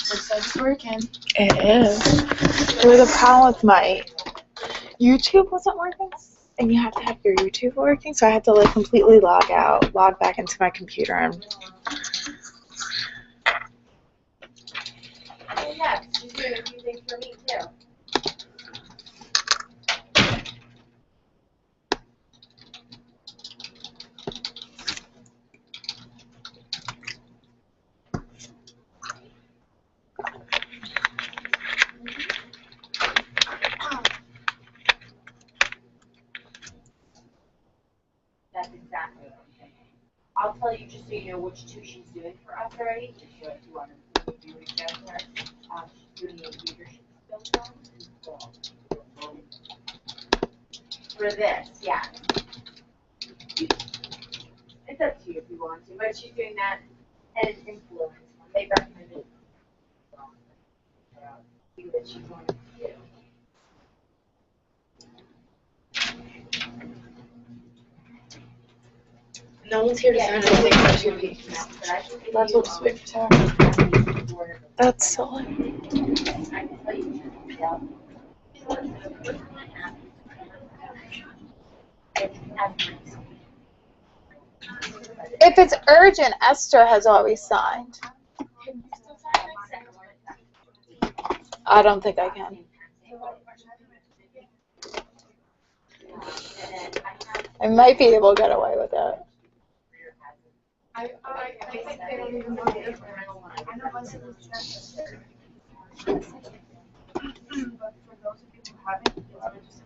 It's working. It is. There was a problem with my YouTube wasn't working, and you have to have your YouTube working, so I had to like completely log out, log back into my computer, and Yeah, she's doing a few things for me too. That's exactly what I'm thinking. I'll tell you just so you know which two she's doing for us already, just so if you want to do reach out to her. She's doing the leadership skills one. For this, yeah. It's up to you if you want to, but she's doing that and influence one. They recommended that she's going to do. No one's here to sign anything for 2 weeks. that's what's wait for Sarah. That's silly. If it's urgent, Esther has always signed. I don't think I can. I might be able to get away with it. I think they don't even know the difference. I know most of those chances. But for those of you who haven't, it's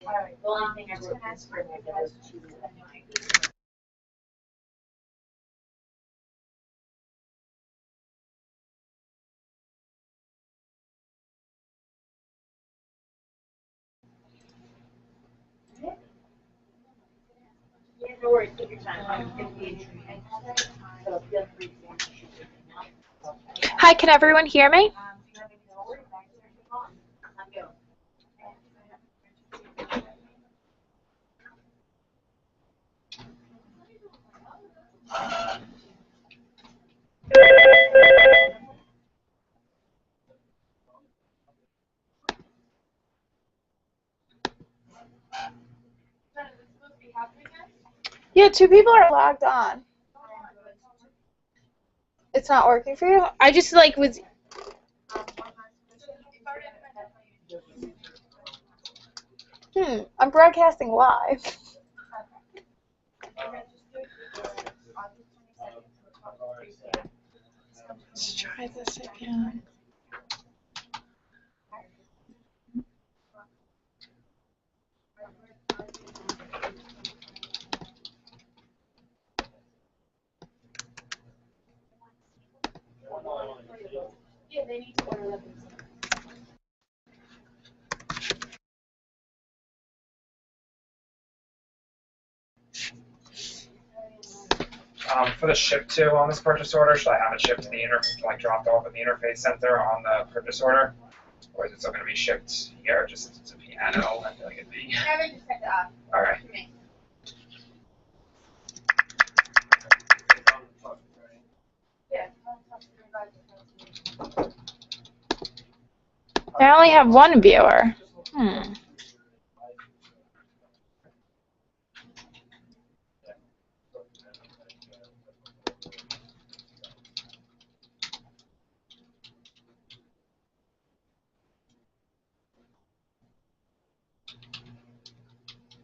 Yeah, that's the only thing I would ask for is to yeah, no worries, take your time. So feel free to shoot your email. Hi, can everyone hear me? Yeah, 2 people are logged on. It's not working for you? I just like was. I'm broadcasting live. Let's try this again. Yeah, they need to order them. For the ship to on this purchase order, should I have it shipped to the like dropped off at the interface center on the purchase order? Or is it still going to be shipped here just since it's a piano? I feel like it'd be. Kevin just sent it off. All right. Yeah. I only have 1 viewer.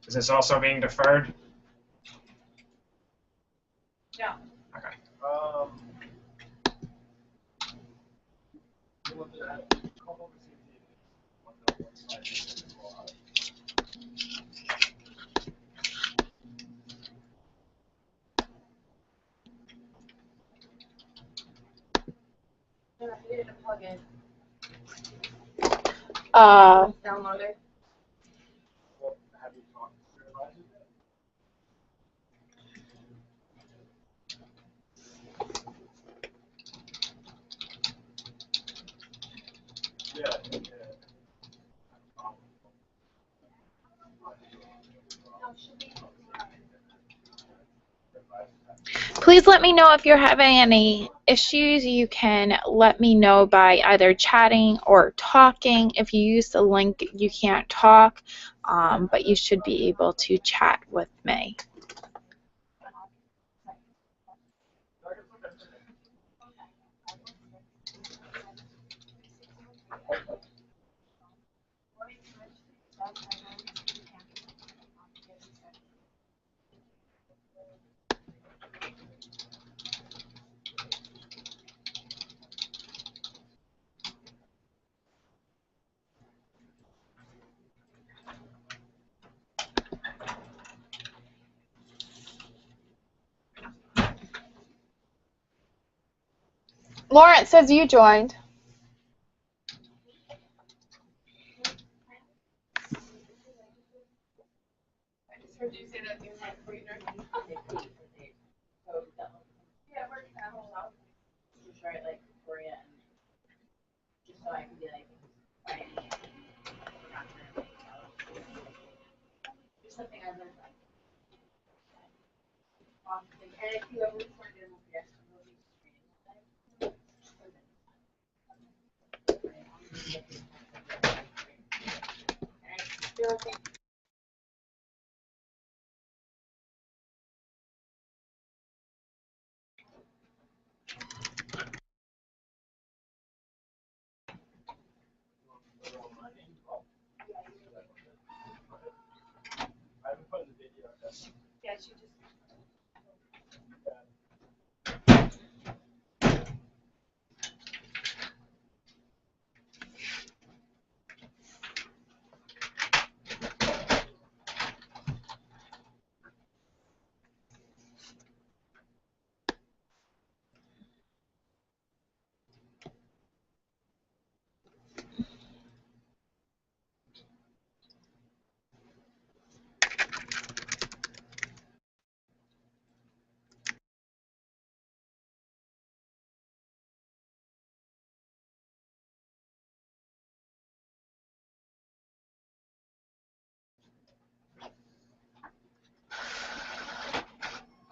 Is this also being deferred? No. Okay. Download it. Have you talked to your advisor yet? Yeah. Please let me know if you're having any issues. You can let me know by either chatting or talking. If you use the link, you can't talk, but you should be able to chat with me. Lawrence says you joined. I just heard you say that the online reader. Yeah, we're Just write like Victoria and just so I can be like, right. Just something I've learned. And if you ever want to do a yes, I haven't put the video up yet. yeah, she just.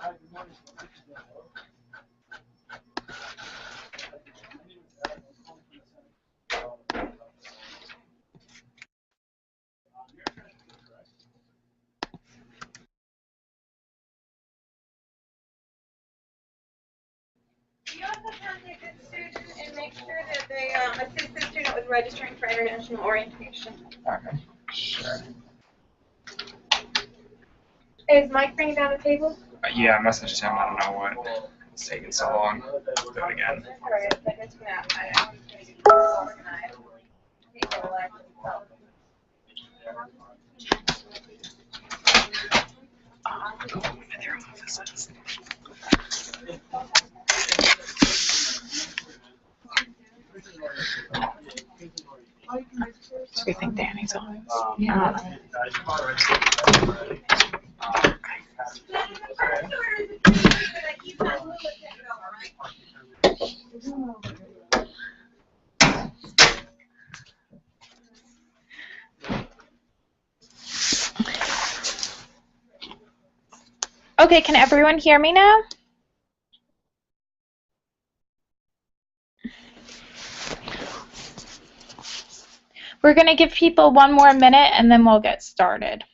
Hi, good morning. You also contact the student and make sure that they assist the student with registering for international orientation. Okay, sure. Is Mike bringing down the table? Yeah, I messaged him. I don't know what. It's taking so long. Do it again. Alright, but it's gonna, I'm just gonna get this organized. Table itself. Go to their offices. Do you think Danny's on? Yeah. Okay, can everyone hear me now? We're going to give people one more minute and then we'll get started.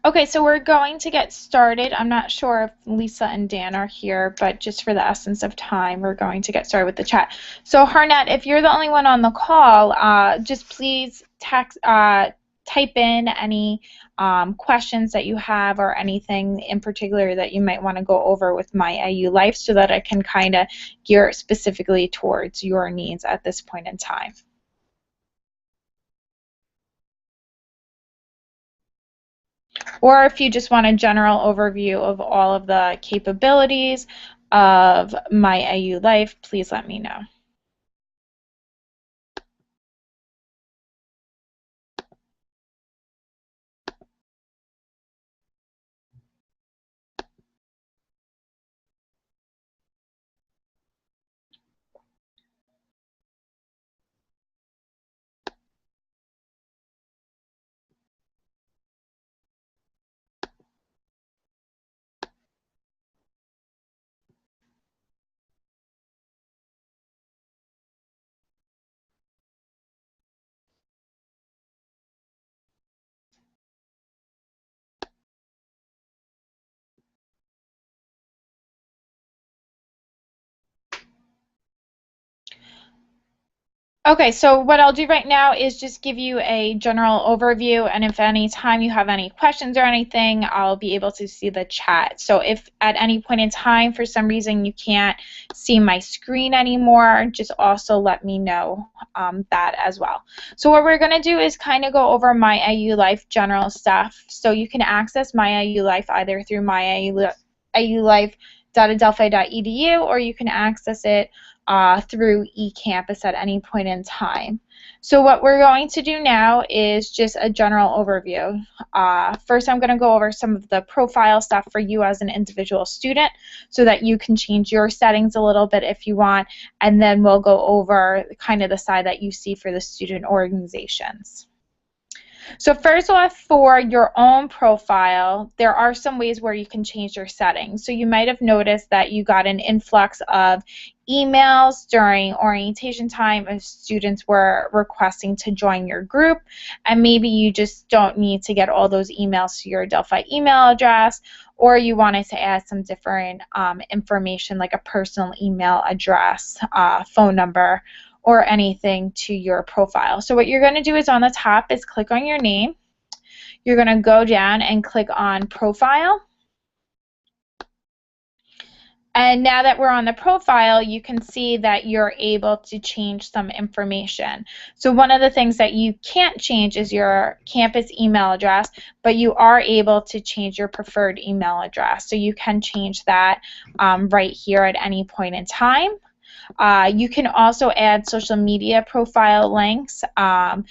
Okay, so we're going to get started. I'm not sure if Lisa and Dan are here, but just for the essence of time, we're going to get started with the chat. So Harnett, if you're the only one on the call, just please type in any questions that you have or anything in particular that you might want to go over with MyAULife so that I can kind of gear it specifically towards your needs at this point in time. Or if you just want a general overview of all of the capabilities of MyAULife, please let me know. Okay, so what I'll do right now is just give you a general overview, and if any time you have any questions or anything, I'll be able to see the chat. So if at any point in time, for some reason, you can't see my screen anymore, just also let me know that as well. So what we're going to do is kind of go over MyAULife general stuff. So you can access MyAULife either through myaulife.adelphi.edu, or you can access it through eCampus at any point in time. So what we're going to do now is just a general overview. First, I'm going to go over some of the profile stuff for you as an individual student so that you can change your settings a little bit if you want, and then we'll go over kind of the side that you see for the student organizations. So first off, for your own profile, there are some ways where you can change your settings. So you might have noticed that you got an influx of emails during orientation time if students were requesting to join your group, and maybe you just don't need to get all those emails to your Delphi email address, or you wanted to add some different information like a personal email address, phone number, or anything to your profile. So what you're going to do is on the top is click on your name. You're going to go down and click on Profile. And now that we're on the profile, you can see that you're able to change some information. So one of the things that you can't change is your campus email address, but you are able to change your preferred email address. So you can change that right here at any point in time. You can also add social media profile links and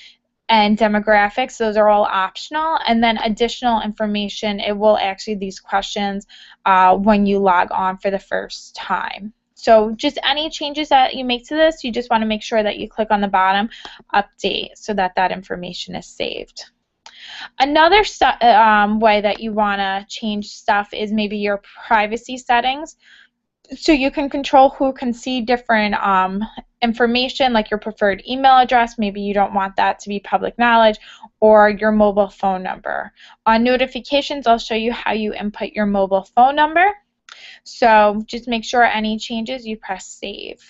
demographics. Those are all optional. And then additional information, it will ask you these questions when you log on for the first time. So just any changes that you make to this, you just want to make sure that you click on the bottom, update, so that that information is saved. Another way that you want to change stuff is maybe your privacy settings. So you can control who can see different information, like your preferred email address. Maybe you don't want that to be public knowledge, or your mobile phone number. On notifications, I'll show you how you input your mobile phone number. So just make sure any changes, you press save.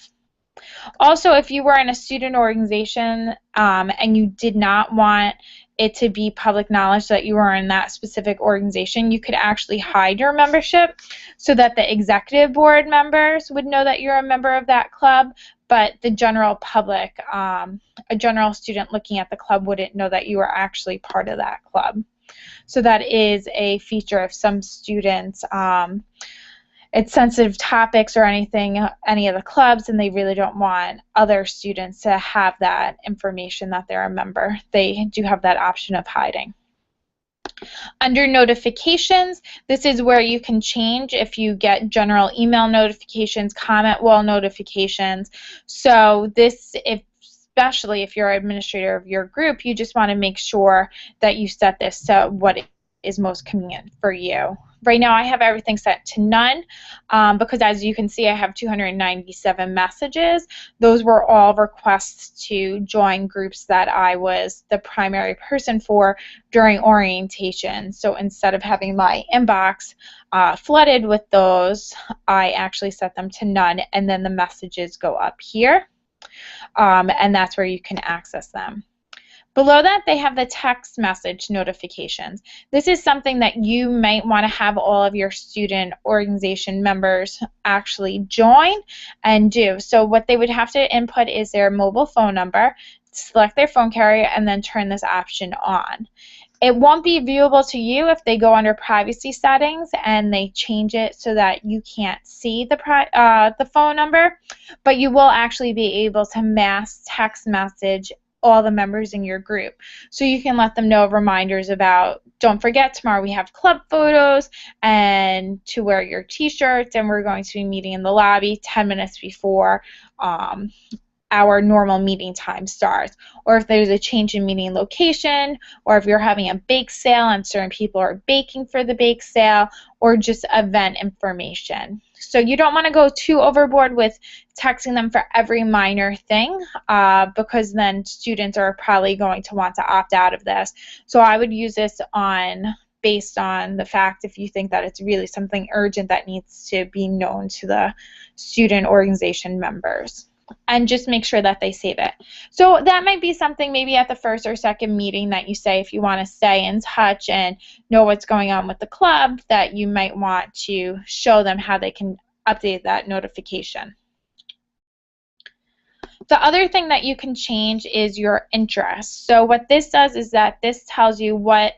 Also, if you were in a student organization and you did not want it to be public knowledge that you were in that specific organization, you could actually hide your membership so that the executive board members would know that you're a member of that club, but the general public, a general student looking at the club, wouldn't know that you were actually part of that club. So that is a feature of some students. It's sensitive topics or anything, any of the clubs, and they really don't want other students to have that information that they're a member. They do have that option of hiding. Under notifications, this is where you can change if you get general email notifications, comment wall notifications. So this, especially if you're an administrator of your group, you just want to make sure that you set this to what is most convenient for you. Right now I have everything set to none because as you can see I have 297 messages. Those were all requests to join groups that I was the primary person for during orientation. So instead of having my inbox flooded with those, I actually set them to none, and then the messages go up here, and that's where you can access them. Below that, they have the text message notifications. This is something that you might want to have all of your student organization members actually join and do. So what they would have to input is their mobile phone number, select their phone carrier, and then turn this option on. It won't be viewable to you if they go under privacy settings and they change it so that you can't see the phone number, but you will actually be able to mass text message all the members in your group. So you can let them know reminders about, don't forget tomorrow we have club photos and to wear your t-shirts, and we're going to be meeting in the lobby 10 minutes before our normal meeting time starts, or if there's a change in meeting location, or if you're having a bake sale and certain people are baking for the bake sale, or just event information. So you don't want to go too overboard with texting them for every minor thing because then students are probably going to want to opt out of this. So I would use this based on the fact if you think that it's really something urgent that needs to be known to the student organization members. And just make sure that they save it. So that might be something maybe at the first or second meeting that you say if you want to stay in touch and know what's going on with the club, that you might want to show them how they can update that notification. The other thing that you can change is your interest. So what this does is that this tells you what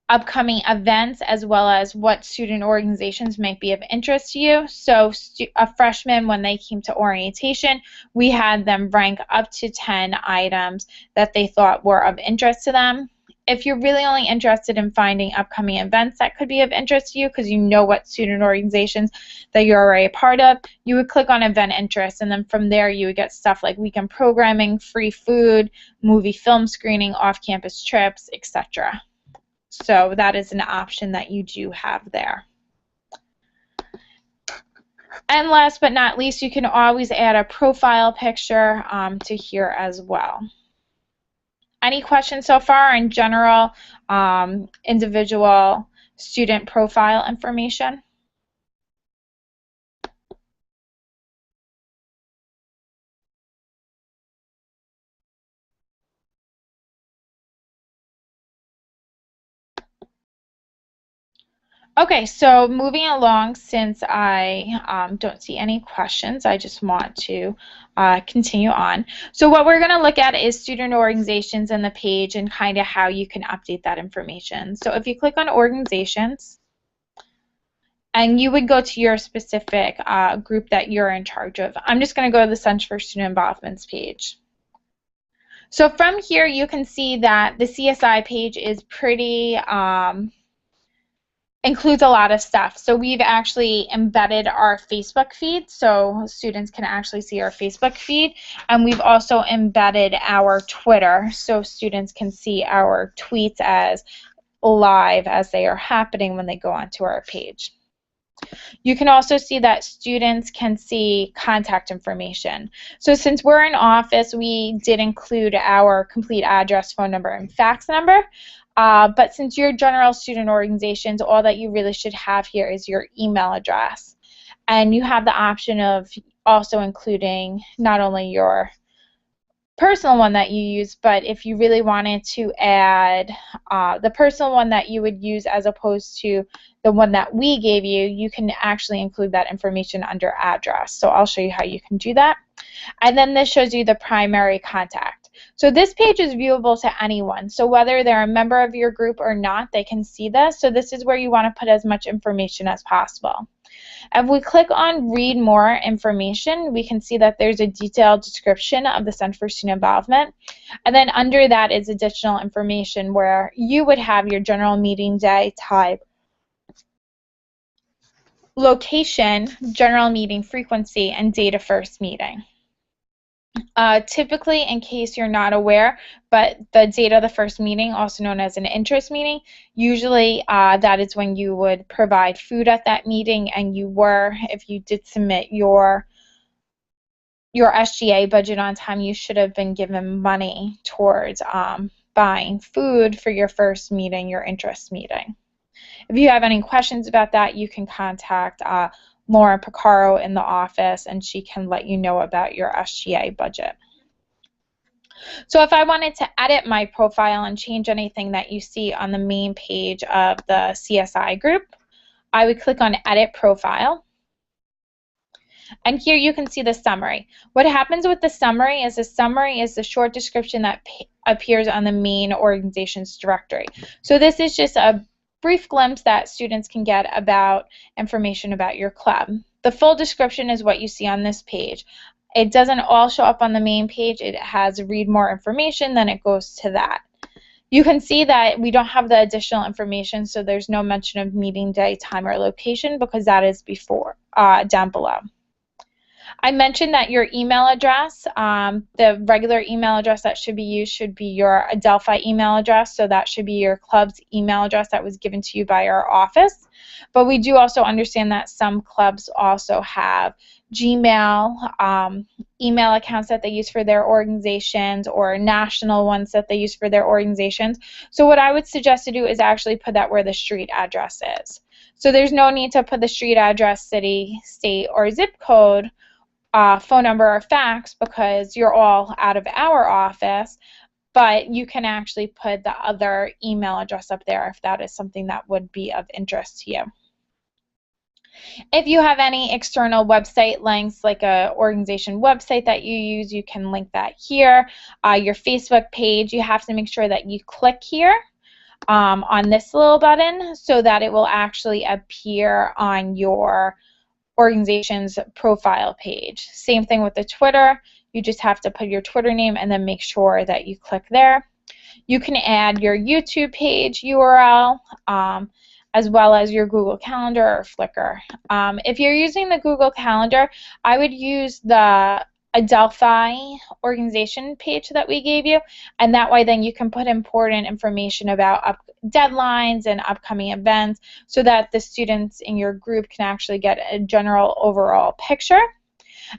upcoming events as well as what student organizations might be of interest to you. So a freshman, when they came to orientation, we had them rank up to 10 items that they thought were of interest to them. If you're really only interested in finding upcoming events that could be of interest to you because you know what student organizations that you're already a part of, you would click on event interest, and then from there you would get stuff like weekend programming, free food, movie film screening, off-campus trips, etc. So that is an option that you do have there. And last but not least, you can always add a profile picture to here as well. Any questions so far in general individual student profile information? Okay, so moving along, since I don't see any questions, I just want to continue on. So what we're going to look at is student organizations in the page and kind of how you can update that information. So if you click on organizations, and you would go to your specific group that you're in charge of. I'm just going to go to the Center for Student Involvement's page. So from here, you can see that the CSI page is pretty includes a lot of stuff. So we've actually embedded our Facebook feed so students can actually see our Facebook feed, and we've also embedded our Twitter so students can see our tweets as live as they are happening when they go onto our page. You can also see that students can see contact information. So since we're in office, we did include our complete address, phone number, and fax number. But since you're general student organizations, all that you really should have here is your email address. And you have the option of also including not only your personal one that you use, but if you really wanted to add the personal one that you would use as opposed to the one that we gave you, you can actually include that information under address. So I'll show you how you can do that. And then this shows you the primary contact. So this page is viewable to anyone. So whether they're a member of your group or not, they can see this. So this is where you want to put as much information as possible. If we click on read more information, we can see that there's a detailed description of the Center for Student Involvement. And then under that is additional information where you would have your general meeting day type, location, general meeting frequency, and date of first meeting. Typically, in case you're not aware, but the date of the first meeting, also known as an interest meeting, usually that is when you would provide food at that meeting, and if you did submit your SGA budget on time, you should have been given money towards buying food for your first meeting, your interest meeting. If you have any questions about that, you can contact Lauren Picaro in the office, and she can let you know about your SGA budget. So if I wanted to edit my profile and change anything that you see on the main page of the CSI group, I would click on Edit Profile. And here you can see the summary. What happens with the summary is the short description that appears on the main organization's directory. So this is just a brief glimpse that students can get about information about your club. The full description is what you see on this page. It doesn't all show up on the main page. It has read more information, then it goes to that. You can see that we don't have the additional information, so there's no mention of meeting day, time, or location because that is down below. I mentioned that your email address, the regular email address that should be used should be your Adelphi email address, so that should be your club's email address that was given to you by our office. But we do also understand that some clubs also have Gmail email accounts that they use for their organizations, or national ones that they use for their organizations. So what I would suggest to do is actually put that where the street address is. So there's no need to put the street address, city, state, or zip code, phone number, or fax, because you're all out of our office, but you can actually put the other email address up there if that is something that would be of interest to you. If you have any external website links, like an organization website that you use, you can link that here. Your Facebook page, you have to make sure that you click here on this little button so that it will actually appear on your organization's profile page. Same thing with the Twitter. You just have to put your Twitter name and then make sure that you click there. You can add your YouTube page URL as well as your Google Calendar or Flickr. If you're using the Google Calendar, I would use the Adelphi organization page that we gave you, and that way then you can put important information about deadlines and upcoming events so that the students in your group can actually get a general overall picture.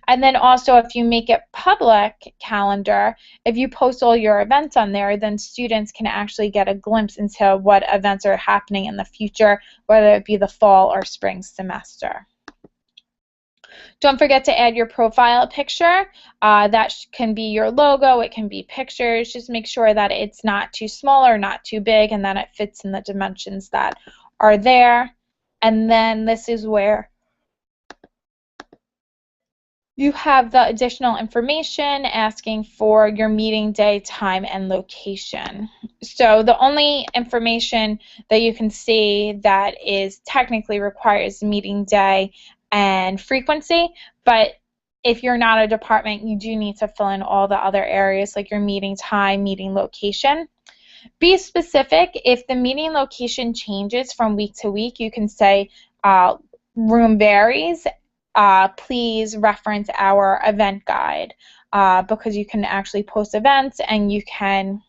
And then also, if you make it public calendar, if you post all your events on there, then students can actually get a glimpse into what events are happening in the future, whether it be the fall or spring semester. Don't forget to add your profile picture. That can be your logo, it can be pictures. Just make sure that it's not too small or not too big, and that it fits in the dimensions that are there. And then this is where you have the additional information asking for your meeting day, time, and location. So the only information that you can see that is technically required is meeting day and frequency, but if you're not a department, you do need to fill in all the other areas like your meeting time, meeting location. Be specific. If the meeting location changes from week to week, you can say room varies. Please reference our event guide because you can actually post events and you can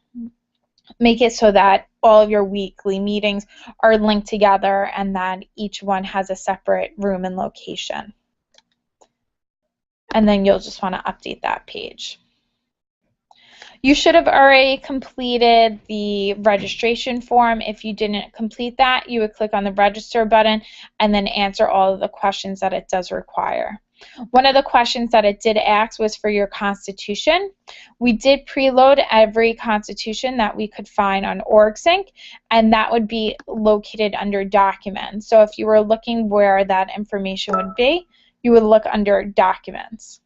make it so that all of your weekly meetings are linked together and that each one has a separate room and location. And then you'll just want to update that page. You should have already completed the registration form. If you didn't complete that, you would click on the register button and then answer all of the questions that it does require. One of the questions that it did ask was for your constitution. We did preload every constitution that we could find on OrgSync, and that would be located under documents. So if you were looking where that information would be, you would look under documents.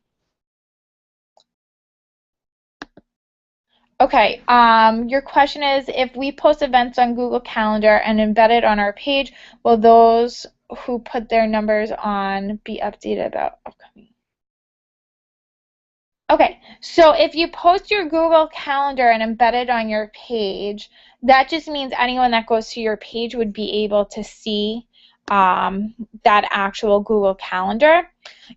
Okay, your question is, if we post events on Google Calendar and embed it on our page, will those who put their numbers on be updated about upcoming? Okay, so if you post your Google Calendar and embed it on your page, that just means anyone that goes to your page would be able to see that actual Google Calendar,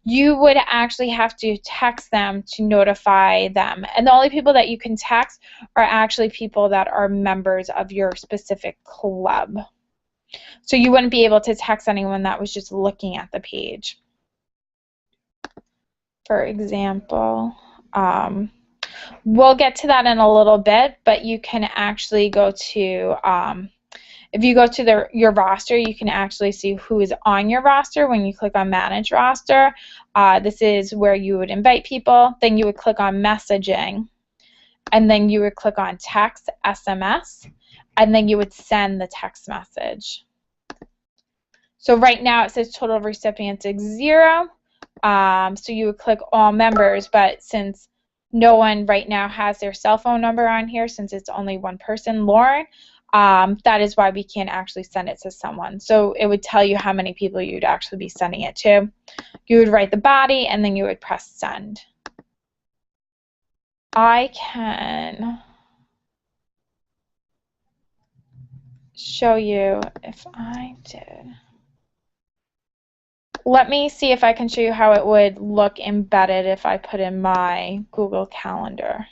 you would actually have to text them to notify them. And the only people that you can text are actually people that are members of your specific club. So you wouldn't be able to text anyone that was just looking at the page. For example, we'll get to that in a little bit, but you can actually go to if you go to your roster, you can actually see who is on your roster when you click on Manage Roster. This is where you would invite people. Then you would click on Messaging. And then you would click on Text, SMS. And then you would send the text message. So right now it says total of recipients is 0. So you would click All Members. But since no one right now has their cell phone number on here, since it's only one person, Lauren, that is why we can't actually send it to someone. So it would tell you how many people you'd actually be sending it to. You would write the body and then you would press send. I can show you if I did. Let me see if I can show you how it would look embedded if I put in my Google Calendar.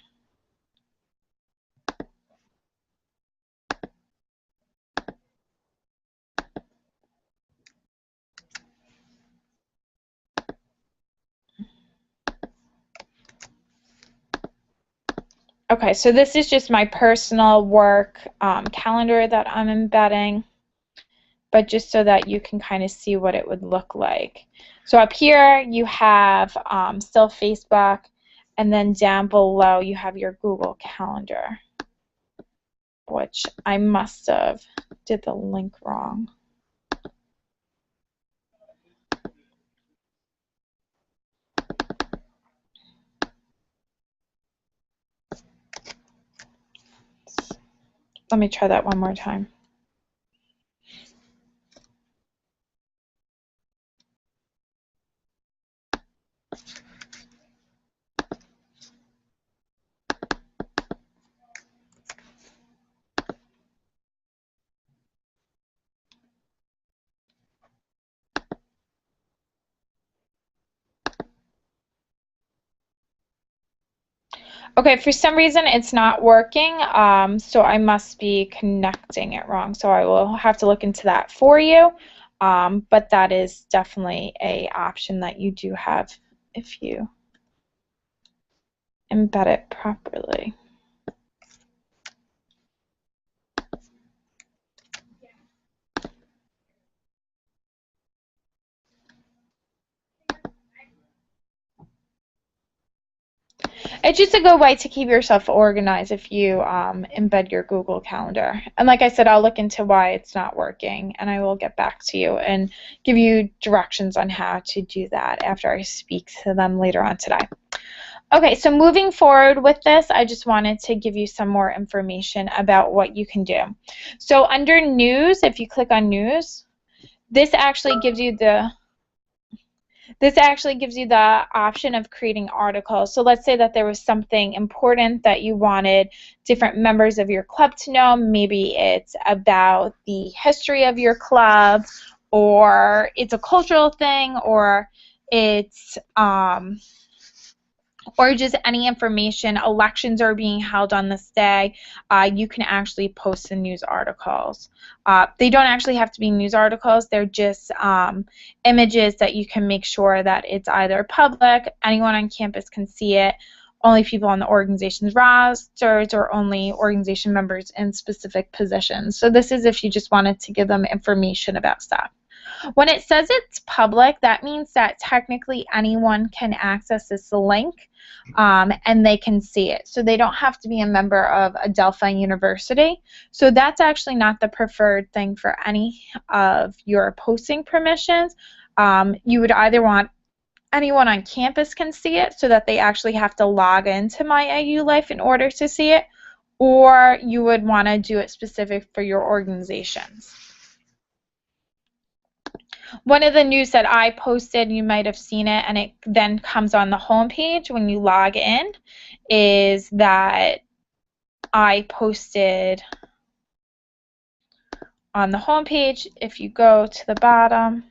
Okay, so this is just my personal work calendar that I'm embedding, but just so that you can kind of see what it would look like. So up here you have still Facebook, and then down below you have your Google Calendar, which I must have did the link wrong. Let me try that one more time. Okay, for some reason it's not working, so I must be connecting it wrong. So I will have to look into that for you, but that is definitely an option that you do have if you embed it properly. It's just a good way to keep yourself organized if you embed your Google Calendar. And like I said, I'll look into why it's not working, and I will get back to you and give you directions on how to do that after I speak to them later on today. Okay, so moving forward with this, I just wanted to give you some more information about what you can do. So under News, if you click on News, this actually gives you the option of creating articles. So let's say that there was something important that you wanted different members of your club to know. Maybe it's about the history of your club, or it's a cultural thing, or it's or just any information. Elections are being held on this day. You can actually post the news articles. They don't actually have to be news articles. They're just images that you can make sure that it's either public, anyone on campus can see it, only people on the organization's rosters, or only organization members in specific positions. So this is if you just wanted to give them information about stuff. When it says it's public, that means that technically anyone can access this link and they can see it. So they don't have to be a member of Adelphi University. So that's actually not the preferred thing for any of your posting permissions. You would either want anyone on campus can see it so that they actually have to log into MyAULife in order to see it, or you would want to do it specific for your organizations. One of the news that I posted, you might have seen it, and it then comes on the home page when you log in, is that I posted on the home page, if you go to the bottom,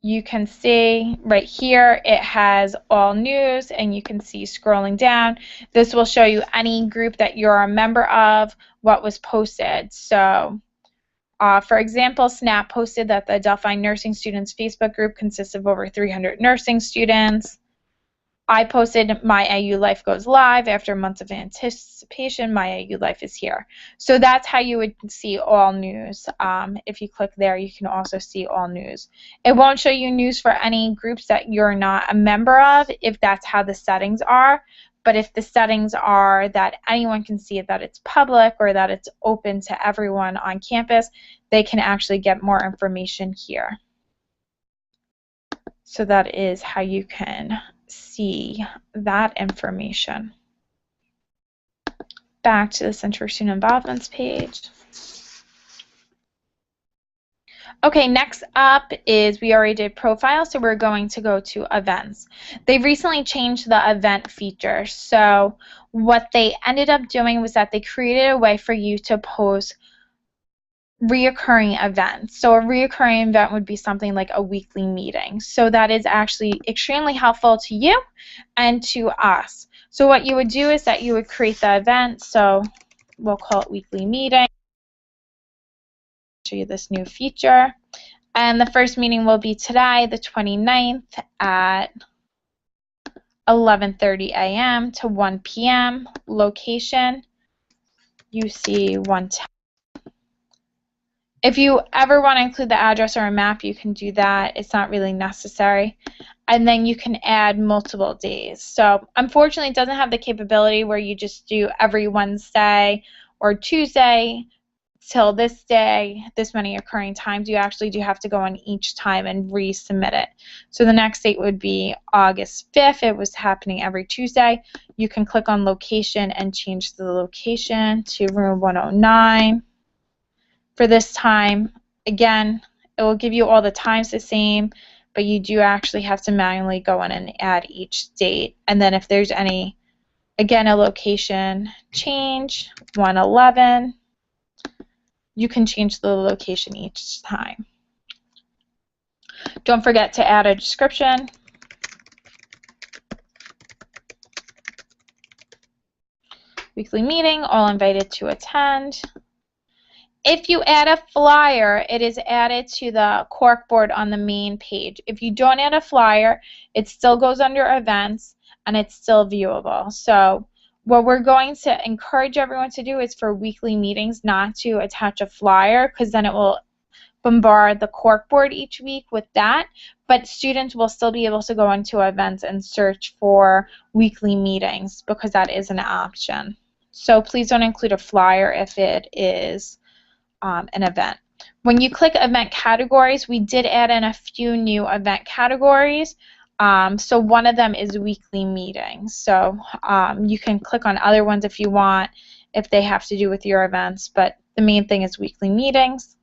you can see right here it has all news, and you can see scrolling down. This will show you any group that you're a member of, what was posted. So for example, SNAP posted that the Delphi Nursing Students Facebook group consists of over 300 nursing students. I posted MyAULife goes live after months of anticipation. MyAULife is here. So that's how you would see all news. If you click there, you can also see all news. It won't show you news for any groups that you're not a member of if that's how the settings are. But if the settings are that anyone can see it, that it's public, or that it's open to everyone on campus, they can actually get more information here. So that is how you can see that information. Back to the Center for Student Involvement's page. Okay, next up is, we already did profile, so we're going to go to events. They've recently changed the event feature. So what they ended up doing was that they created a way for you to post reoccurring events. So a reoccurring event would be something like a weekly meeting. So that is actually extremely helpful to you and to us. So what you would do is that you would create the event. So we'll call it weekly meeting. Show you this new feature. And the first meeting will be today, the 29th at 11:30 a.m. to 1 p.m. Location, UC 110. If you ever want to include the address or a map, you can do that. It's not really necessary. And then you can add multiple days. So unfortunately, it doesn't have the capability where you just do every Wednesday or Tuesday till this day, this many occurring times. You actually do have to go on each time and resubmit it. So the next date would be August 5th. It was happening every Tuesday. You can click on location and change the location to room 109. For this time, again, it will give you all the times the same, but you do actually have to manually go in and add each date. And then if there's any, again, a location change, 111, you can change the location each time. Don't forget to add a description. Weekly meeting, all invited to attend. If you add a flyer, it is added to the corkboard on the main page. If you don't add a flyer, it still goes under events and it's still viewable. So what we're going to encourage everyone to do is for weekly meetings not to attach a flyer, because then it will bombard the corkboard each week with that. But students will still be able to go into events and search for weekly meetings, because that is an option. So please don't include a flyer if it is an event. When you click event categories, we did add in a few new event categories. So one of them is weekly meetings. So you can click on other ones if you want, if they have to do with your events, but the main thing is weekly meetings.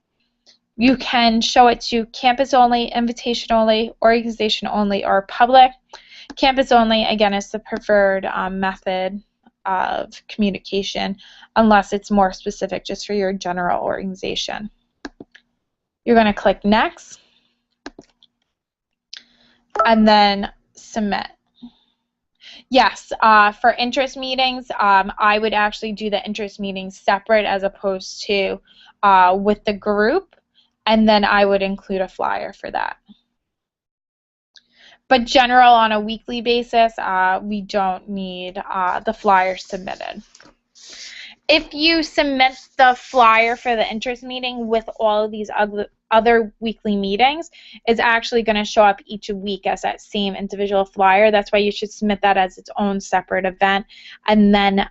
You can show it to campus only, invitation only, organization only, or public. Campus only, again, is the preferred method of communication, unless it's more specific just for your general organization. You're going to click next and then submit. Yes, for interest meetings, I would actually do the interest meetings separate as opposed to with the group, and then I would include a flyer for that. But general, on a weekly basis, we don't need the flyer submitted. If you submit the flyer for the interest meeting with all of these other weekly meetings, it's actually going to show up each week as that same individual flyer. That's why you should submit that as its own separate event and then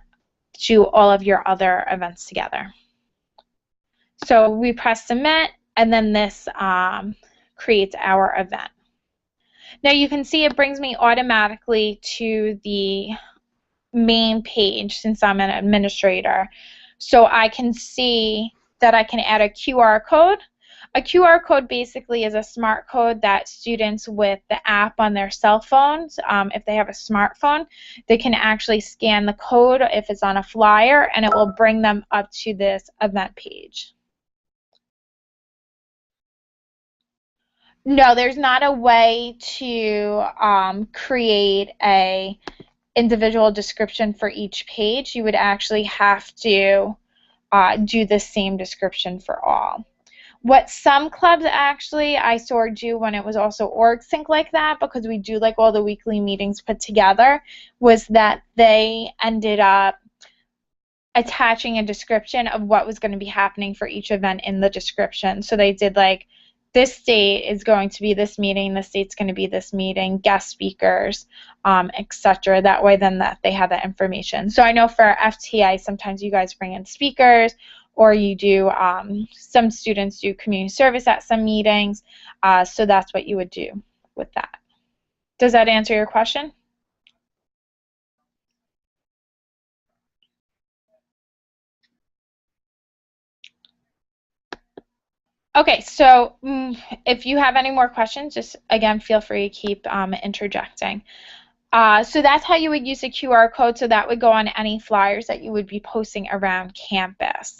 do all of your other events together. So we press submit, and then this creates our event. Now you can see it brings me automatically to the main page since I'm an administrator. So I can see that I can add a QR code. A QR code basically is a smart code that students with the app on their cell phones, if they have a smartphone, they can actually scan the code if it's on a flyer, and it will bring them up to this event page. No, there's not a way to create a individual description for each page. You would actually have to do the same description for all. What some clubs actually I saw do when it was also org sync like that, because we do like all the weekly meetings put together, was that they ended up attaching a description of what was going to be happening for each event in the description. So they did like, this date is going to be this meeting, this date's going to be this meeting, guest speakers, etc. That way then that they have that information. So I know for FTA, sometimes you guys bring in speakers, or you do, some students do community service at some meetings, so that's what you would do with that. Does that answer your question? Okay, so if you have any more questions, just again feel free to keep interjecting. So that's how you would use a QR code, so that would go on any flyers that you would be posting around campus.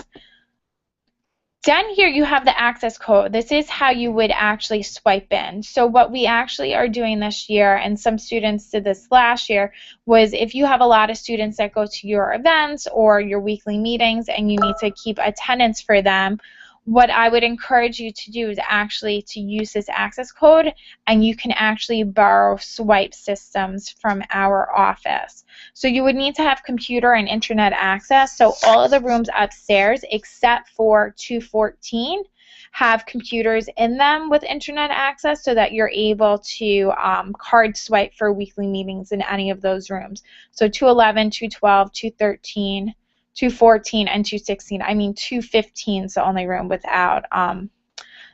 Down here you have the access code. This is how you would actually swipe in. So what we actually are doing this year, and some students did this last year, was if you have a lot of students that go to your events or your weekly meetings and you need to keep attendance for them, what I would encourage you to do is actually to use this access code, and you can actually borrow swipe systems from our office. So you would need to have computer and internet access. So all of the rooms upstairs except for 214 have computers in them with internet access, so that you're able to card swipe for weekly meetings in any of those rooms. So 211, 212, 213, 214, and 216. I mean, 215 is the only room without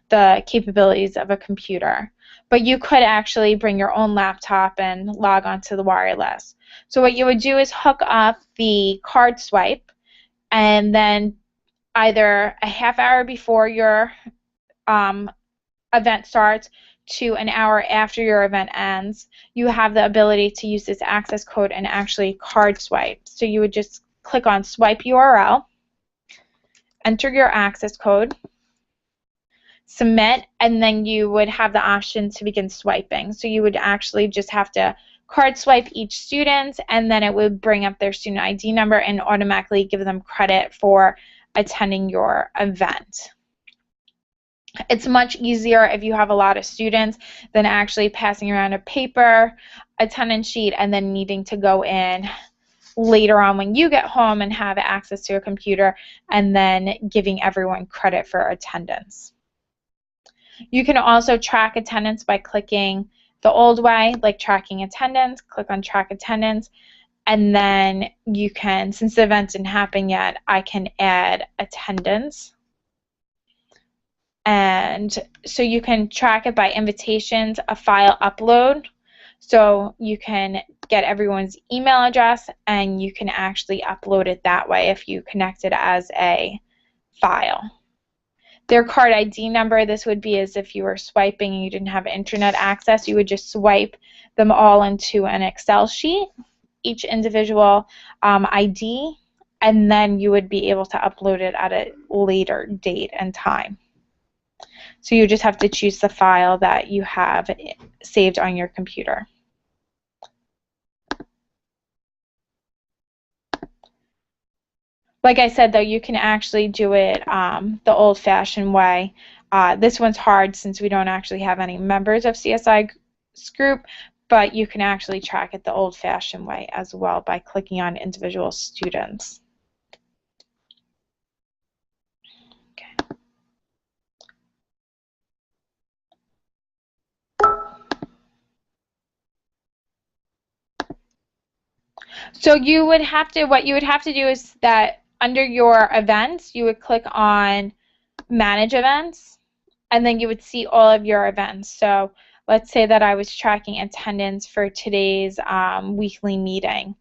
the capabilities of a computer. But you could actually bring your own laptop and log onto the wireless. So what you would do is hook up the card swipe, and then either a half hour before your event starts to an hour after your event ends, you have the ability to use this access code and actually card swipe. So you would just click on swipe URL, enter your access code, submit, and then you would have the option to begin swiping. So you would actually just have to card swipe each student, and then it would bring up their student ID number and automatically give them credit for attending your event. It's much easier if you have a lot of students than actually passing around a paper attendance sheet and then needing to go in later on when you get home and have access to a computer and then giving everyone credit for attendance. You can also track attendance by clicking the old way, like tracking attendance, click on track attendance, and then you can, since the event didn't happen yet, I can add attendance. And so you can track it by invitations, a file upload. So you can get everyone's email address and you can actually upload it that way if you connect it as a file. Their card ID number, this would be as if you were swiping and you didn't have internet access. You would just swipe them all into an Excel sheet, each individual ID, and then you would be able to upload it at a later date and time. So you just have to choose the file that you have saved on your computer. Like I said, though, you can actually do it the old-fashioned way. This one's hard since we don't actually have any members of CSI group, but you can actually track it the old-fashioned way as well by clicking on individual students. So you would have to, what you would have to do is that under your events, you would click on Manage Events, and then you would see all of your events. So let's say that I was tracking attendance for today's weekly meeting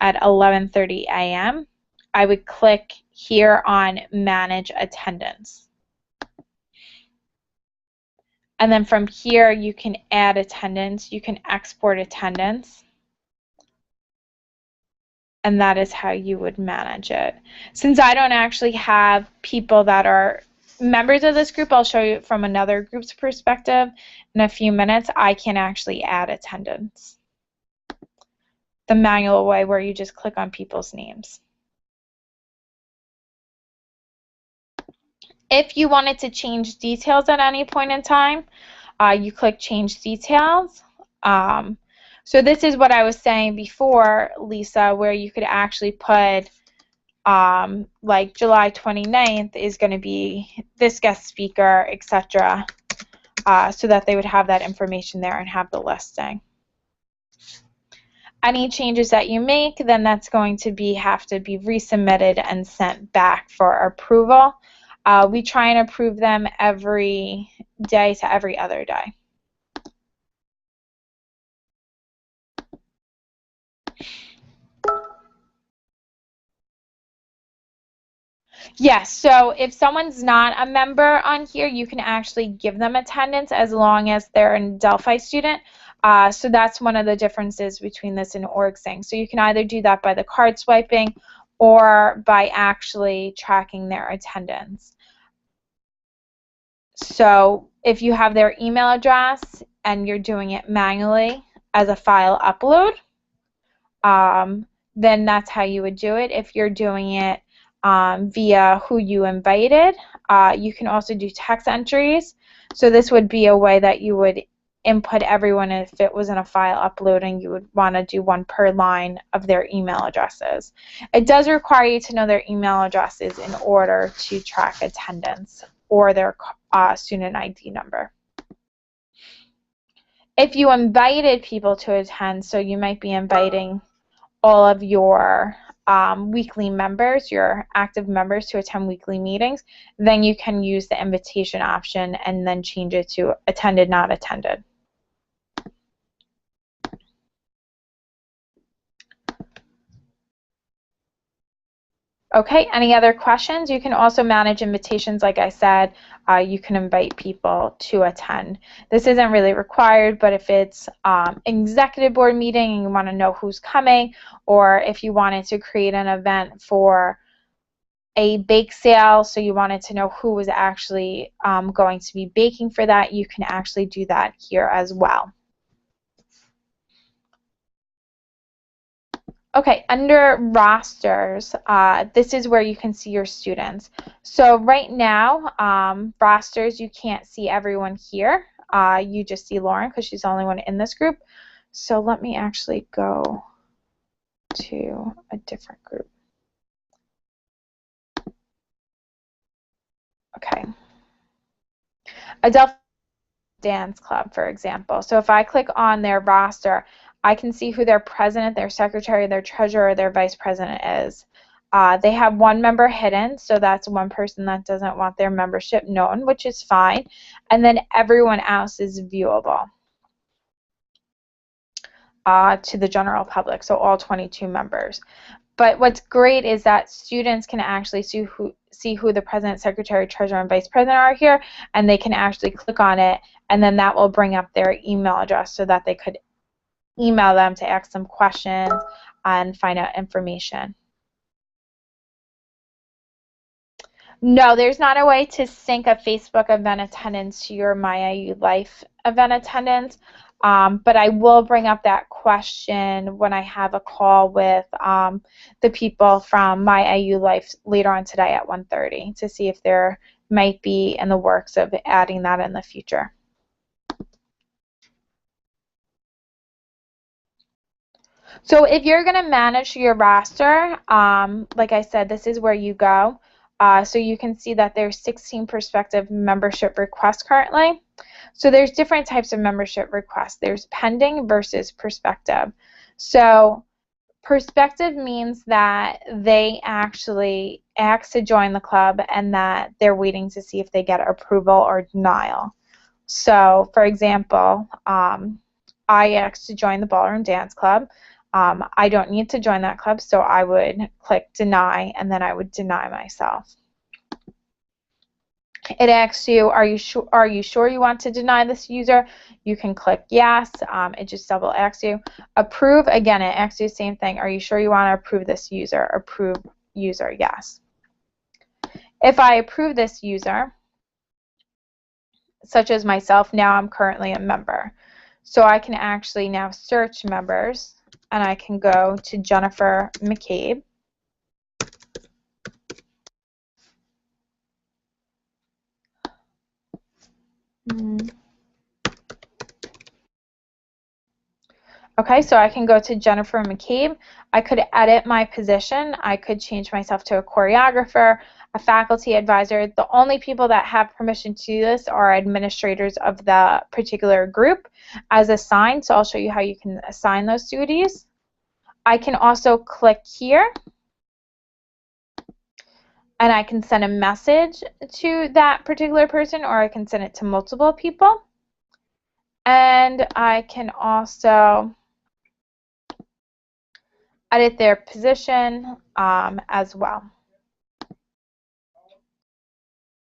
at 11:30 a.m. I would click here on Manage Attendance. And then from here, you can add attendance. You can export attendance. And that is how you would manage it. Since I don't actually have people that are members of this group, I'll show you from another group's perspective in a few minutes. I can actually add attendance the manual way, where you just click on people's names. If you wanted to change details at any point in time, you click change details. So this is what I was saying before, Lisa, where you could actually put like July 29th is going to be this guest speaker, etc., so that they would have that information there and have the listing. Any changes that you make, then that's going to have to be resubmitted and sent back for approval. We try and approve them every day to every other day. Yes, so if someone's not a member on here, you can actually give them attendance as long as they're a Delphi student. So that's one of the differences between this and OrgSync. So you can either do that by the card swiping or by actually tracking their attendance. So if you have their email address and you're doing it manually as a file upload, then that's how you would do it. If you're doing it via who you invited, you can also do text entries. So this would be a way that you would input everyone. If it was in a file uploading, you would want to do one per line of their email addresses. It does require you to know their email addresses in order to track attendance or their student ID number. If you invited people to attend, so you might be inviting all of your weekly members, your active members, to attend weekly meetings, then you can use the invitation option and then change it to attended, not attended. Okay, any other questions? You can also manage invitations. Like I said, you can invite people to attend. This isn't really required, but if it's an executive board meeting and you want to know who's coming, or if you wanted to create an event for a bake sale, so you wanted to know who was actually going to be baking for that, you can actually do that here as well. Okay, under rosters, this is where you can see your students. So right now, rosters, you can't see everyone here. You just see Lauren because she's the only one in this group. So let me actually go to a different group. Okay. Adult Dance Club, for example. So if I click on their roster, I can see who their president, their secretary, their treasurer, their vice president is. They have one member hidden, so that's one person that doesn't want their membership known, which is fine. And then everyone else is viewable to the general public, so all 22 members. But what's great is that students can actually see who the president, secretary, treasurer, and vice president are here, and they can actually click on it, and then that will bring up their email address so that they could email them to ask some questions and find out information. No, there's not a way to sync a Facebook event attendance to your MyAULife event attendance, but I will bring up that question when I have a call with the people from MyAULife later on today at 1:30 to see if there might be in the works of adding that in the future. So if you're going to manage your roster, like I said, this is where you go. So you can see that there's 16 prospective membership requests currently. So there's different types of membership requests. There's pending versus prospective. So prospective means that they actually ask to join the club and that they're waiting to see if they get approval or denial. So for example, I asked to join the Ballroom Dance Club. I don't need to join that club, so I would click deny, and then I would deny myself. It asks you, are you sure you want to deny this user? You can click yes. It just double asks you. Approve, again, it asks you the same thing. Are you sure you want to approve this user? Approve user, yes. If I approve this user, such as myself, now I'm currently a member. So I can actually now search members, and I can go to Jennifer McCabe. Okay, so I can go to Jennifer McCabe. I could edit my position. I could change myself to a choreographer, a faculty advisor. The only people that have permission to do this are administrators of the particular group as assigned. So I'll show you how you can assign those duties. I can also click here, and I can send a message to that particular person, or I can send it to multiple people. And I can also edit their position as well.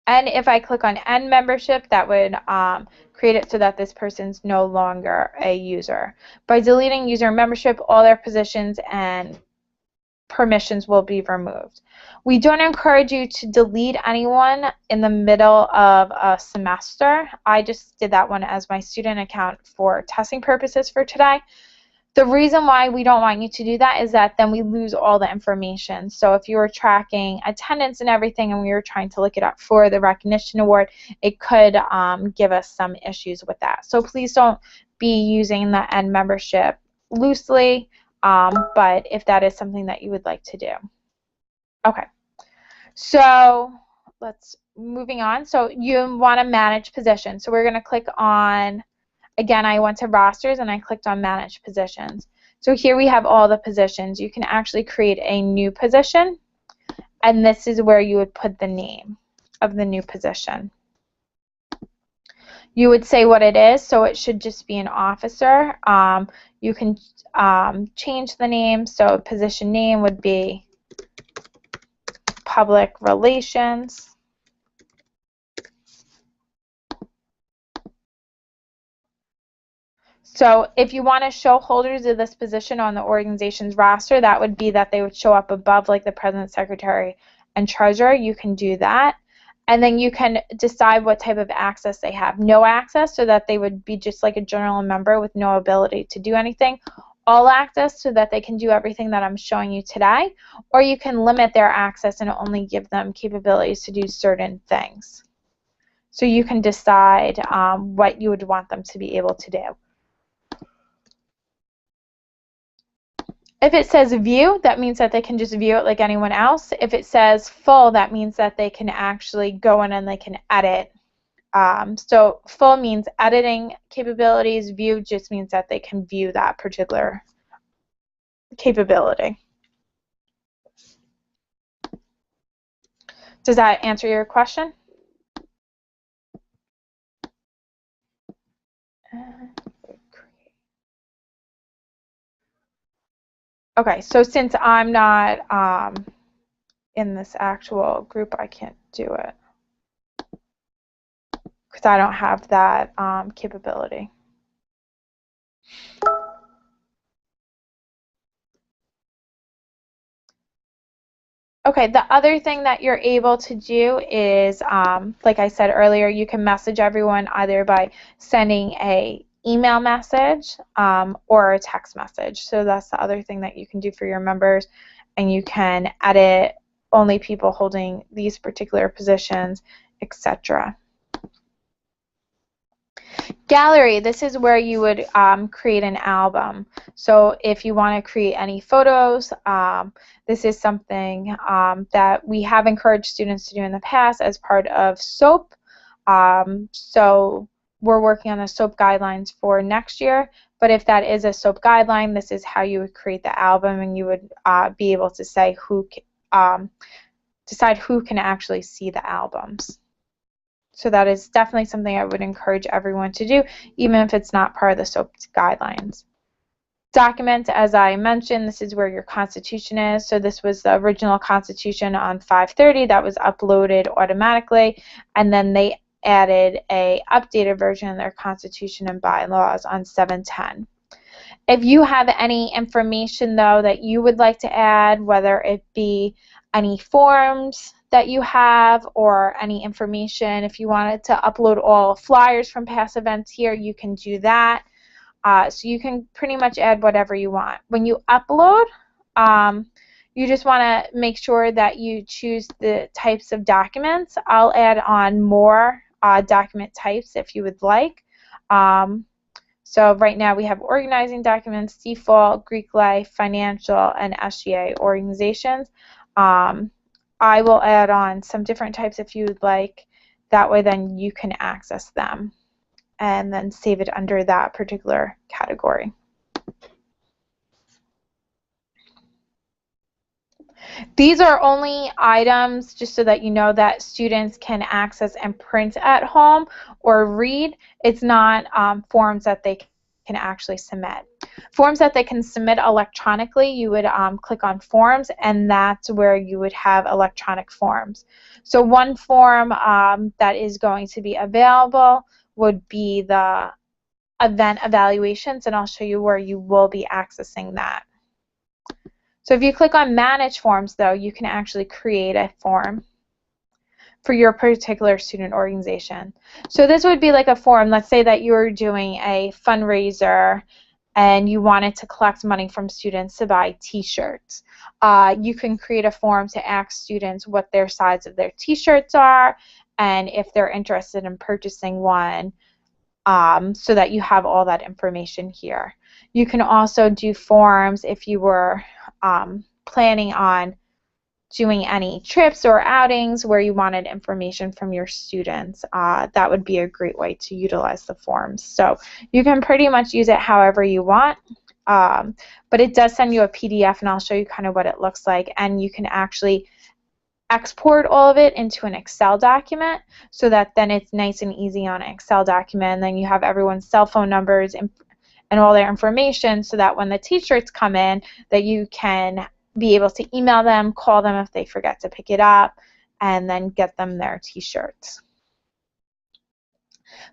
And if I click on end membership, that would create it so that this person's no longer a user. By deleting user membership, all their positions and permissions will be removed. We don't encourage you to delete anyone in the middle of a semester. I just did that one as my student account for testing purposes for today. The reason why we don't want you to do that is that then we lose all the information. So if you were tracking attendance and everything and we were trying to look it up for the recognition award, it could give us some issues with that. So please don't be using the end membership loosely, but if that is something that you would like to do. Okay, so let's moving on. So you want to manage positions. So we're going to click on, again, I went to rosters and I clicked on manage positions. So here we have all the positions. You can actually create a new position, and this is where you would put the name of the new position. You would say what it is, so it should just be an officer. You can change the name, so position name would be public relations. So if you want to show holders of this position on the organization's roster, that would be that they would show up above like the president, secretary, and treasurer. You can do that. And then you can decide what type of access they have. No access, so that they would be just like a general member with no ability to do anything. All access, so that they can do everything that I'm showing you today. Or you can limit their access and only give them capabilities to do certain things. So you can decide what you would want them to be able to do. If it says view, that means that they can just view it like anyone else. If it says full, that means that they can actually go in and they can edit. So full means editing capabilities. View just means that they can view that particular capability. Does that answer your question? Okay, so since I'm not in this actual group, I can't do it because I don't have that capability. Okay, the other thing that you're able to do is, like I said earlier, you can message everyone either by sending a email message or a text message. So that's the other thing that you can do for your members, and you can edit only people holding these particular positions, etc. Gallery, this is where you would create an album. So if you want to create any photos, this is something that we have encouraged students to do in the past as part of SOAP. So we're working on the SOAP guidelines for next year, but if that is a SOAP guideline, this is how you would create the album, and you would be able to say decide who can actually see the albums. So that is definitely something I would encourage everyone to do, even if it's not part of the SOAP guidelines. Documents, as I mentioned, this is where your Constitution is. So this was the original Constitution on 5/30 that was uploaded automatically, and then they added a updated version of their Constitution and bylaws on 7/10. If you have any information, though, that you would like to add, whether it be any forms that you have or any information, if you wanted to upload all flyers from past events here, you can do that. So you can pretty much add whatever you want. When you upload, you just want to make sure that you choose the types of documents. I'll add on more document types if you would like. So right now we have organizing documents, default, Greek life, financial, and SGA organizations. I will add on some different types if you would like. That way then you can access them and then save it under that particular category. These are only items, just so that you know, that students can access and print at home or read. It's not forms that they can actually submit. Forms that they can submit electronically, you would click on forms, and that's where you would have electronic forms. So one form that is going to be available would be the event evaluations, and I'll show you where you will be accessing that. So if you click on Manage Forms, though, you can actually create a form for your particular student organization. So this would be like a form. Let's say that you're doing a fundraiser and you wanted to collect money from students to buy t-shirts. You can create a form to ask students what their size of their t-shirts are and if they're interested in purchasing one, so that you have all that information here. You can also do forms if you were planning on doing any trips or outings where you wanted information from your students. That would be a great way to utilize the forms. So you can pretty much use it however you want, but it does send you a PDF, and I'll show you kind of what it looks like, and you can actually export all of it into an Excel document so that then it's nice and easy on an Excel document, and then you have everyone's cell phone numbers and all their information, so that when the t-shirts come in, that you can be able to email them, call them if they forget to pick it up, and then get them their t-shirts.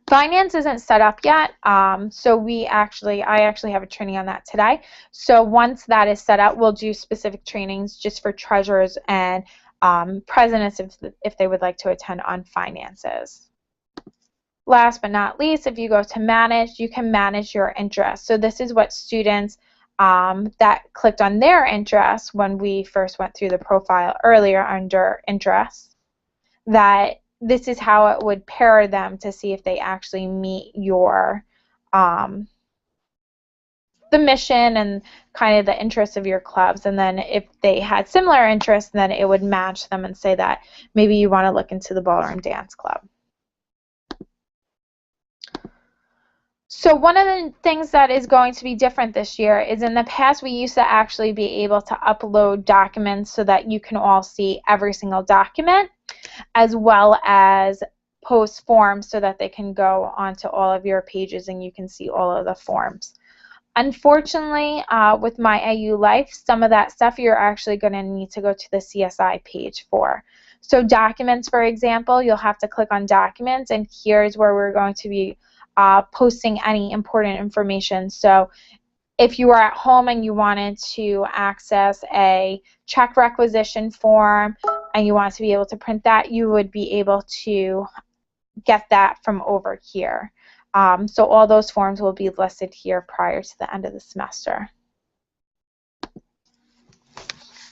Finance isn't set up yet, so I actually have a training on that today. So once that is set up, we'll do specific trainings just for treasurers and presidents if they would like to attend on finances. Last but not least, if you go to manage, you can manage your interests. So this is what students that clicked on their interests when we first went through the profile earlier under interests, that this is how it would pair them to see if they actually meet your the mission and kind of the interests of your clubs. And then if they had similar interests, then it would match them and say that maybe you want to look into the ballroom dance club. So one of the things that is going to be different this year is, in the past we used to actually be able to upload documents so that you can all see every single document, as well as post forms so that they can go onto all of your pages and you can see all of the forms. Unfortunately, with MyAULife, some of that stuff you're actually going to need to go to the CSI page for. So documents, for example, you'll have to click on documents, and here's where we're going to be posting any important information. So if you are at home and you wanted to access a check requisition form and you want to be able to print that, you would be able to get that from over here. So all those forms will be listed here prior to the end of the semester.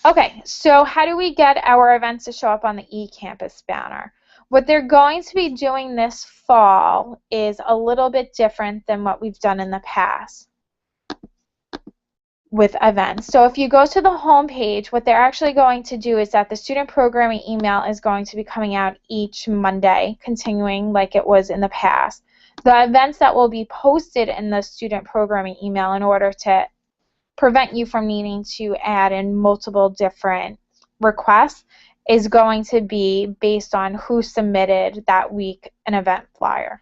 Okay, so how do we get our events to show up on the eCampus banner? What they're going to be doing this fall is a little bit different than what we've done in the past with events. So if you go to the home page, what they're actually going to do is that the student programming email is going to be coming out each Monday, continuing like it was in the past. The events that will be posted in the student programming email, in order to prevent you from needing to add in multiple different requests, is going to be based on who submitted that week an event flyer.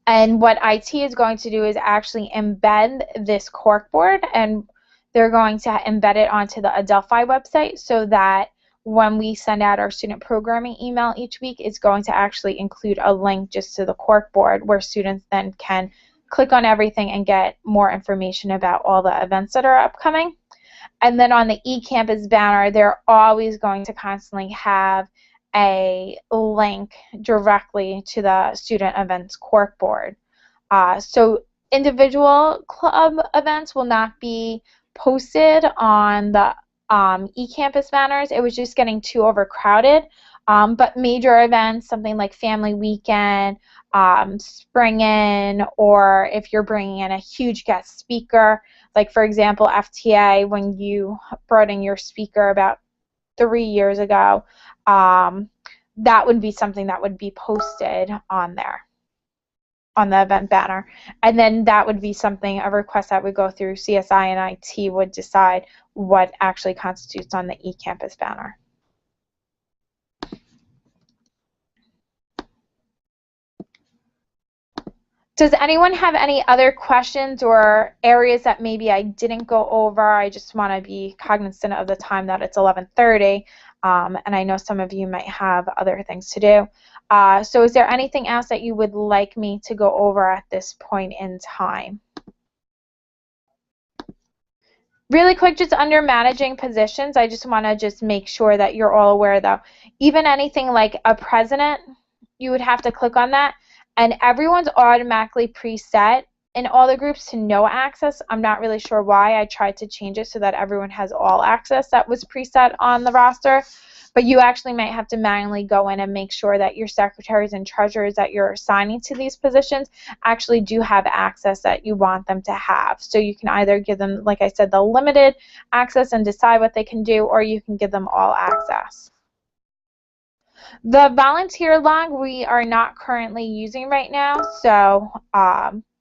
And what IT is going to do is actually embed this corkboard, and they're going to embed it onto the Adelphi website so that when we send out our student programming email each week, it's going to actually include a link just to the corkboard where students then can click on everything and get more information about all the events that are upcoming. And then on the eCampus banner, they're always going to constantly have a link directly to the student events corkboard. So individual club events will not be posted on the eCampus banners. It was just getting too overcrowded. But major events, something like Family Weekend, Spring In, or if you're bringing in a huge guest speaker, like for example FTA, when you brought in your speaker about 3 years ago, that would be something that would be posted on there, on the event banner. And then that would be something, a request that would go through CSI, and IT would decide what actually constitutes on the eCampus banner. Does anyone have any other questions or areas that maybe I didn't go over? I just want to be cognizant of the time that it's 11:30, and I know some of you might have other things to do. So is there anything else that you would like me to go over at this point in time? Really quick, just under managing positions, I just want to just make sure that you're all aware, though. Even anything like a president, you would have to click on that, and everyone's automatically preset in all the groups to no access. I'm not really sure why. I tried to change it so that everyone has all access that was preset on the roster, but you actually might have to manually go in and make sure that your secretaries and treasurers that you're assigning to these positions actually do have access that you want them to have. So you can either give them, like I said, the limited access and decide what they can do, or you can give them all access. The volunteer log we are not currently using right now, so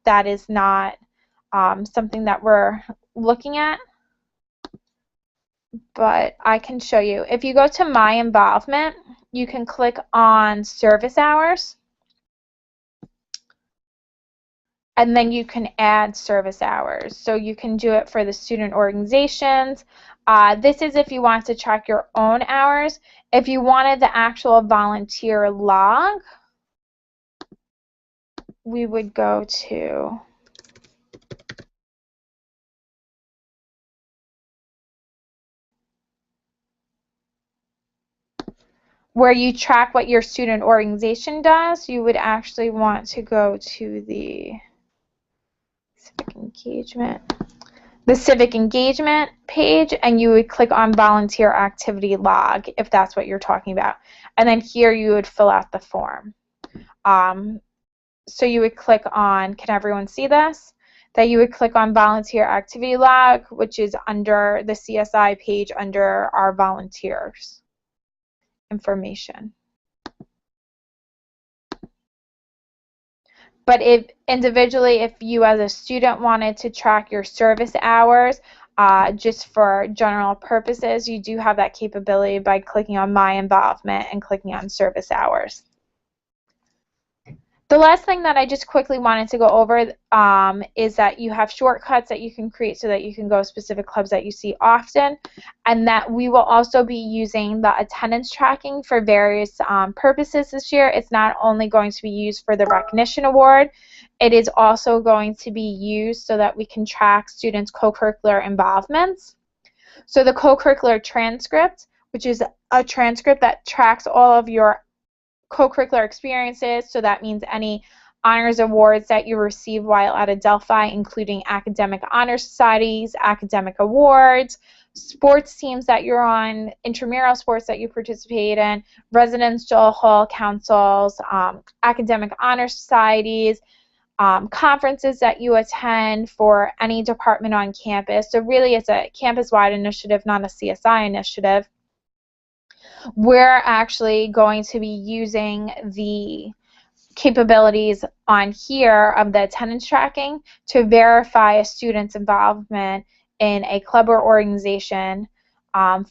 that is not something that we're looking at, but I can show you. If you go to My Involvement, you can click on Service Hours, and then you can add service hours. So you can do it for the student organizations. This is if you want to track your own hours. If you wanted the actual volunteer log, we would go to where you track what your student organization does. You would actually want to go to the civic engagement page, and you would click on volunteer activity log if that's what you're talking about. And then here you would fill out the form. So you would click on, can everyone see this? That you would click on volunteer activity log, which is under the CSI page under our volunteers information. But if individually, if you as a student wanted to track your service hours just for general purposes, you do have that capability by clicking on My Involvement and clicking on Service Hours. The last thing that I just quickly wanted to go over is that you have shortcuts that you can create so that you can go specific clubs that you see often, and that we will also be using the attendance tracking for various purposes this year. It's not only going to be used for the recognition award, it is also going to be used so that we can track students' co-curricular involvements. So the co-curricular transcript, which is a transcript that tracks all of your co-curricular experiences, so that means any honors awards that you receive while at Adelphi, including academic honor societies, academic awards, sports teams that you're on, intramural sports that you participate in, residential hall councils, academic honor societies, conferences that you attend for any department on campus. So really it's a campus-wide initiative, not a CSI initiative. We're actually going to be using the capabilities on here of the attendance tracking to verify a student's involvement in a club or organization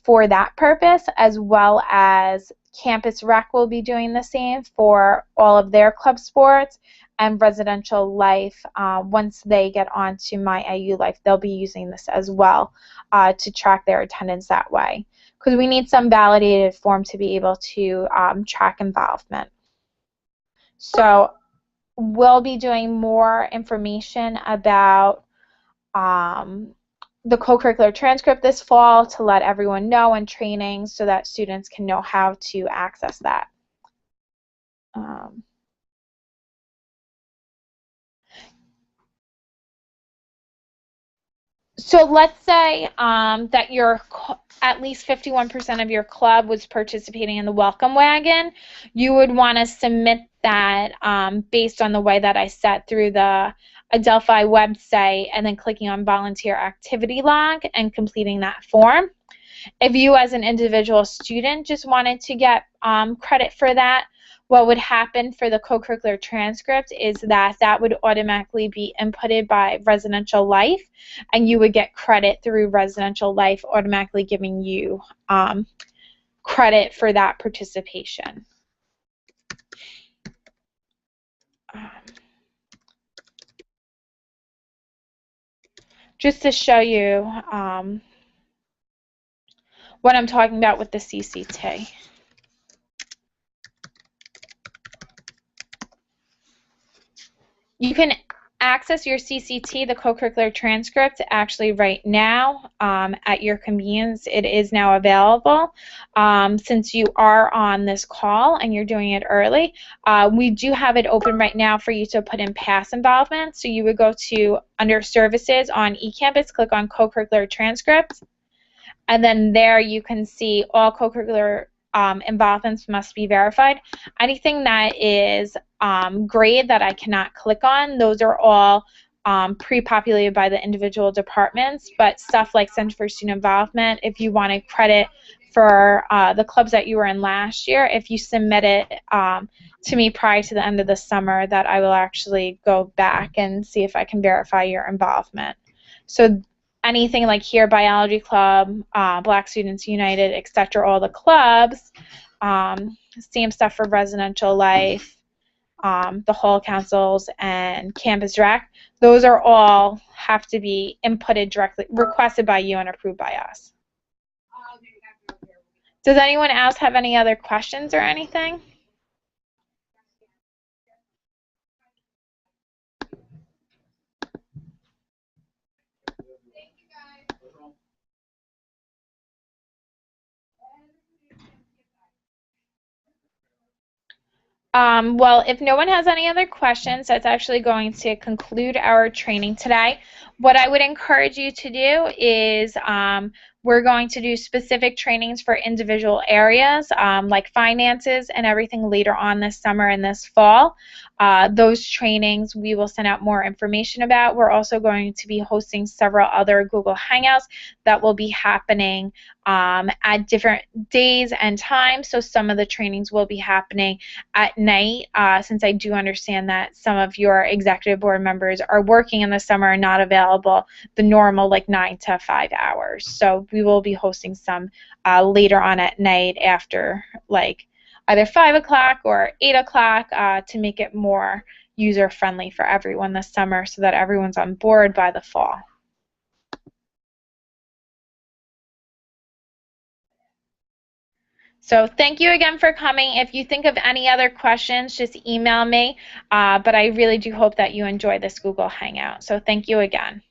for that purpose, as well as Campus Rec will be doing the same for all of their club sports, and Residential Life, once they get onto MyAULife, they'll be using this as well to track their attendance that way. Because we need some validated form to be able to track involvement. So we'll be doing more information about the co-curricular transcript this fall to let everyone know, and training so that students can know how to access that. So let's say that at least 51% of your club was participating in the Welcome Wagon. You would want to submit that based on the way that I set through the Adelphi website, and then clicking on Volunteer Activity Log and completing that form. If you as an individual student just wanted to get credit for that, what would happen for the co-curricular transcript is that that would automatically be inputted by Residential Life, and you would get credit through Residential Life automatically giving you credit for that participation. Just to show you what I'm talking about with the CCT. You can access your CCT, the co-curricular transcript, actually right now at your convenience. It is now available. Since you are on this call and you're doing it early, we do have it open right now for you to put in past involvement. So you would go to under Services on eCampus, click on co-curricular transcript, and then there you can see all co-curricular involvements must be verified. Anything that is grade that I cannot click on, those are all pre-populated by the individual departments, but stuff like Center for Student Involvement, if you wanted credit for the clubs that you were in last year, if you submit it to me prior to the end of the summer, that I will actually go back and see if I can verify your involvement. So anything like here, Biology Club, Black Students United, etc., all the clubs, same stuff for Residential Life, the Hall Councils, and Campus Rec. Those are all have to be inputted directly, requested by you and approved by us. Does anyone else have any other questions or anything? Well, if no one has any other questions, that's actually going to conclude our training today. What I would encourage you to do is we're going to do specific trainings for individual areas like finances and everything later on this summer and this fall. Those trainings we will send out more information about. We're also going to be hosting several other Google Hangouts that will be happening at different days and times. So some of the trainings will be happening at night, since I do understand that some of your executive board members are working in the summer and not available the normal like 9 to 5 hours. So we will be hosting some later on at night after like either 5 o'clock or 8 o'clock to make it more user-friendly for everyone this summer so that everyone's on board by the fall. So thank you again for coming. If you think of any other questions, just email me. But I really do hope that you enjoy this Google Hangout. So thank you again.